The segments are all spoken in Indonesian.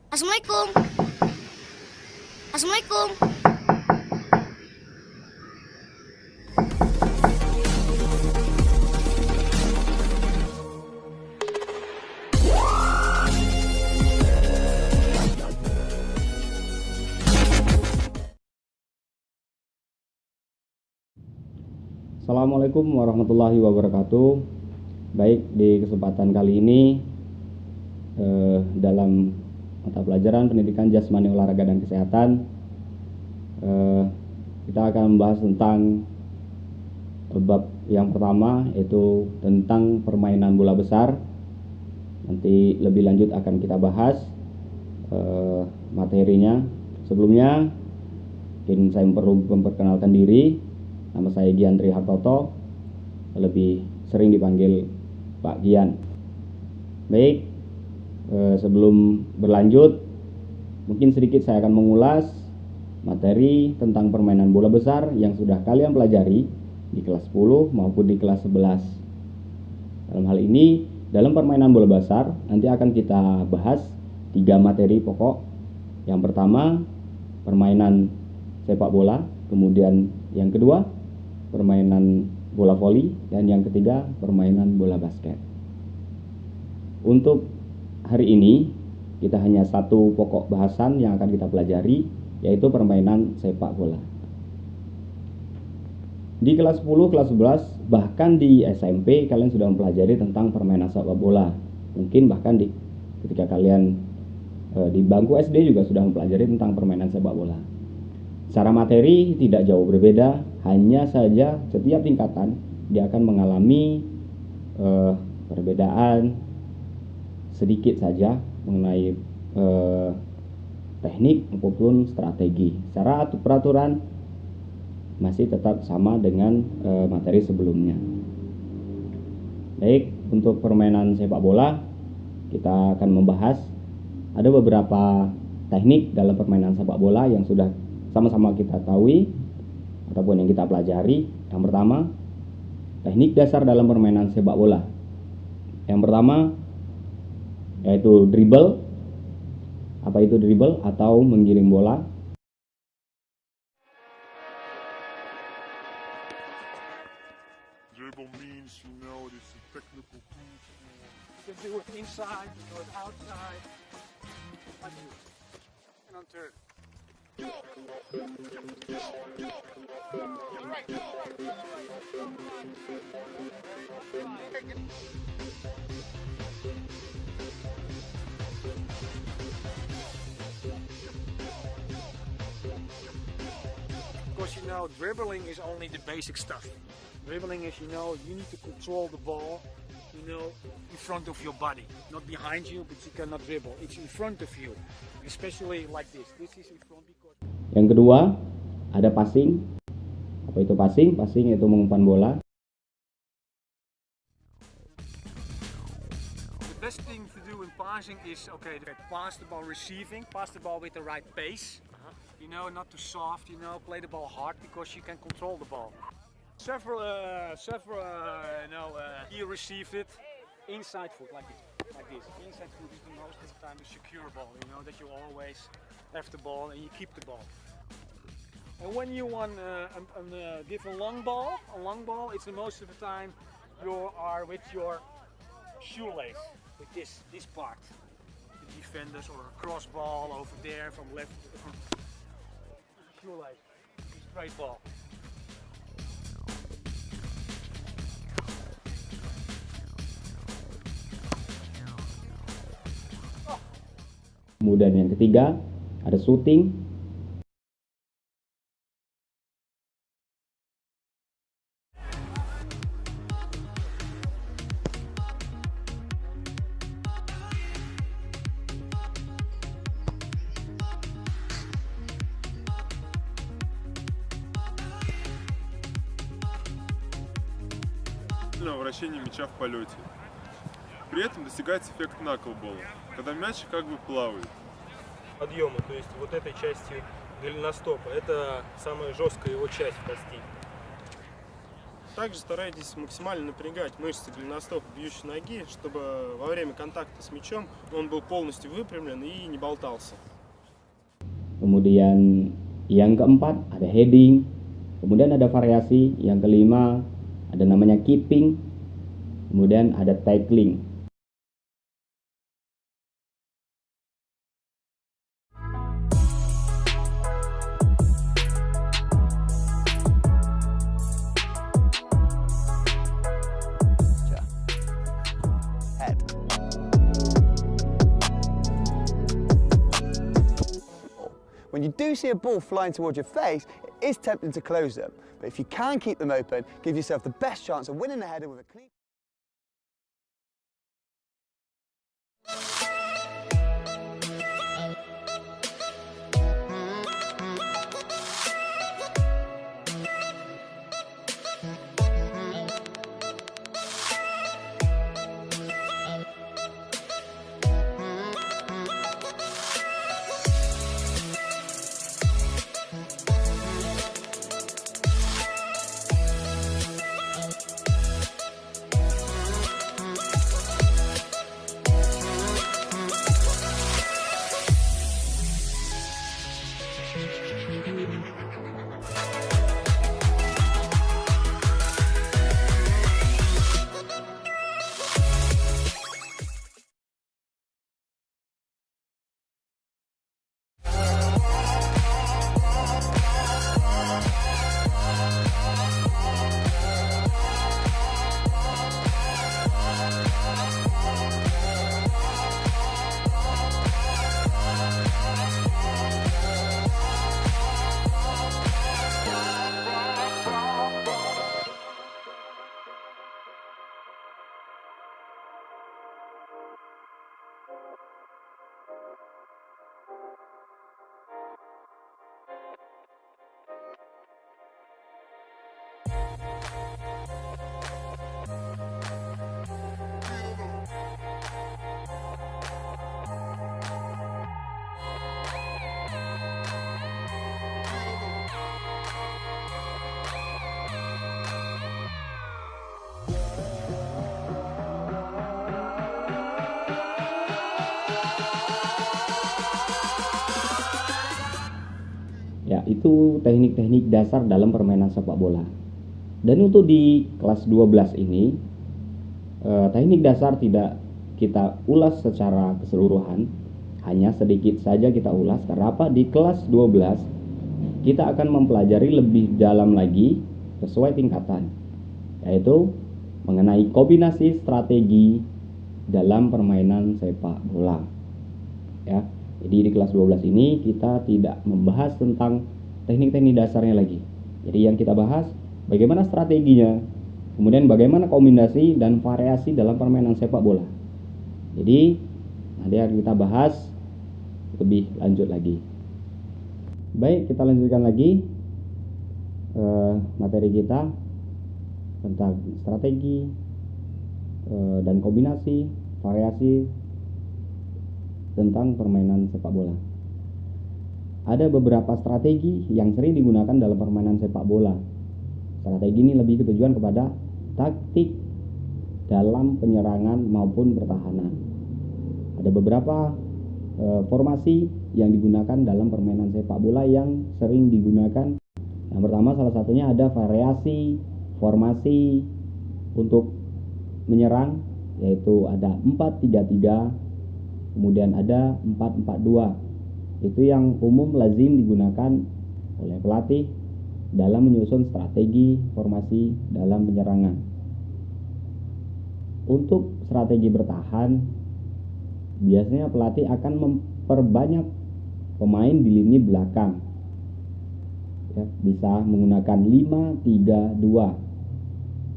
Assalamualaikum. Assalamualaikum. Assalamualaikum warahmatullahi wabarakatuh. Baik, di kesempatan kali ini dalam mata pelajaran pendidikan jasmani olahraga dan kesehatan, kita akan membahas tentang bab yang pertama, yaitu tentang permainan bola besar. Nanti lebih lanjut akan kita bahas materinya. Sebelumnya ingin saya perlu memperkenalkan diri. Nama saya Giandri Hartoto, lebih sering dipanggil Pak Gian. Baik, sebelum berlanjut, mungkin sedikit saya akan mengulas materi tentang permainan bola besar yang sudah kalian pelajari di kelas 10 maupun di kelas 11. Dalam hal ini, dalam permainan bola besar, nanti akan kita bahas 3 materi pokok. Yang pertama, permainan sepak bola, kemudian yang kedua, permainan bola voli, dan yang ketiga, permainan bola basket. Untuk hari ini, kita hanya satu pokok bahasan yang akan kita pelajari, yaitu permainan sepak bola. Di kelas 10, kelas 11, bahkan di SMP, kalian sudah mempelajari tentang permainan sepak bola. Mungkin bahkan ketika kalian di bangku SD juga sudah mempelajari tentang permainan sepak bola. Secara materi tidak jauh berbeda, hanya saja setiap tingkatan dia akan mengalami perbedaan sedikit saja mengenai teknik maupun strategi. Secara peraturan masih tetap sama dengan materi sebelumnya. Baik, untuk permainan sepak bola kita akan membahas ada beberapa teknik dalam permainan sepak bola yang sudah sama-sama kita tahu ataupun yang kita pelajari. Yang pertama, teknik dasar dalam permainan sepak bola. Yang pertama yaitu dribble. Apa itu dribble? Atau menggiring bola. Dribble means, you know, this is a technical move. You can do it inside, you do it outside. Like this. And on turn. Because you know, dribbling is only the basic stuff. Dribbling is, you know, you need to control the ball, you know, in front of your body. Not behind you, but you cannot dribble. It's in front of you. Especially like this. This is in front because... Yang kedua, ada passing. Apa itu passing? Passing itu mengumpan bola. The best thing to do in passing is, okay, pass the ball receiving, pass the ball with the right pace. You know, not too soft, you know, play the ball hard because you can control the ball. Several, he received it inside foot like this. Inside foot is the most of the time a secure ball. You know that you always have the ball and you keep the ball. And when you want give a long ball, it's the most of the time you are with your shoelace, with this part. The defenders or a cross ball over there from left, from shoelace, straight ball. Kemudian yang ketiga, ada shooting. Вращение мяча в полете. При этом достигается эффект наклбола, когда мяч как бы плавает. Подъема, то есть вот этой частью голеностопа, это самая жесткая его часть кости. Также старайтесь максимально напрягать мышцы голеностопа бьющей ноги, чтобы во время контакта с мячом он был полностью выпрямлен и не болтался. Kemudian yang keempat ada heading. Kemudian ada variasi. Yang kelima ada namanya keeping. Kemudian ada tackling. Head. When you do see a ball flying towards your face, it is tempting to close them. But if you can keep them open, give yourself the best chance of winning the header with a clean. Ya, itu teknik-teknik dasar dalam permainan sepak bola. Dan untuk di kelas 12 ini, teknik dasar tidak kita ulas secara keseluruhan, hanya sedikit saja kita ulas. Karena apa? Di kelas 12 kita akan mempelajari lebih dalam lagi sesuai tingkatan, yaitu mengenai kombinasi strategi dalam permainan sepak bola. Ya. Jadi di kelas 12 ini kita tidak membahas tentang teknik-teknik dasarnya lagi. Jadi yang kita bahas bagaimana strateginya, kemudian bagaimana kombinasi dan variasi dalam permainan sepak bola. Jadi nanti akan kita bahas lebih lanjut lagi. Baik, kita lanjutkan lagi materi kita tentang strategi dan kombinasi, variasi tentang permainan sepak bola. Ada beberapa strategi yang sering digunakan dalam permainan sepak bola. Strategi ini lebih bertujuan kepada taktik dalam penyerangan maupun pertahanan. Ada beberapa formasi yang digunakan dalam permainan sepak bola yang sering digunakan. Yang pertama, salah satunya ada variasi formasi untuk menyerang, yaitu ada 4-3-3. Kemudian ada 4-4-2. Itu yang umum lazim digunakan oleh pelatih dalam menyusun strategi formasi dalam penyerangan. Untuk strategi bertahan, biasanya pelatih akan memperbanyak pemain di lini belakang. Ya, bisa menggunakan 5-3-2.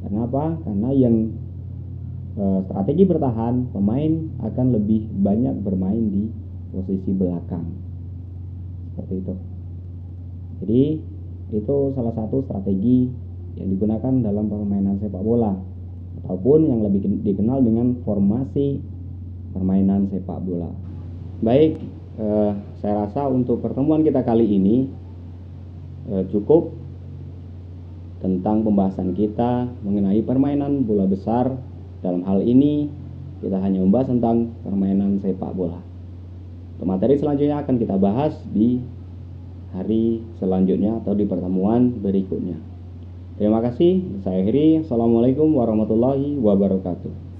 Kenapa? Karena yang strategi bertahan, pemain akan lebih banyak bermain di posisi belakang, seperti itu. Jadi itu salah satu strategi yang digunakan dalam permainan sepak bola, ataupun yang lebih dikenal dengan formasi permainan sepak bola. Baik, saya rasa untuk pertemuan kita kali ini cukup. tentang pembahasan kita mengenai permainan bola besar. Dalam hal ini kita hanya membahas tentang permainan sepak bola. Untuk materi selanjutnya akan kita bahas di hari selanjutnya atau di pertemuan berikutnya. Terima kasih, saya akhiri. Assalamualaikum warahmatullahi wabarakatuh.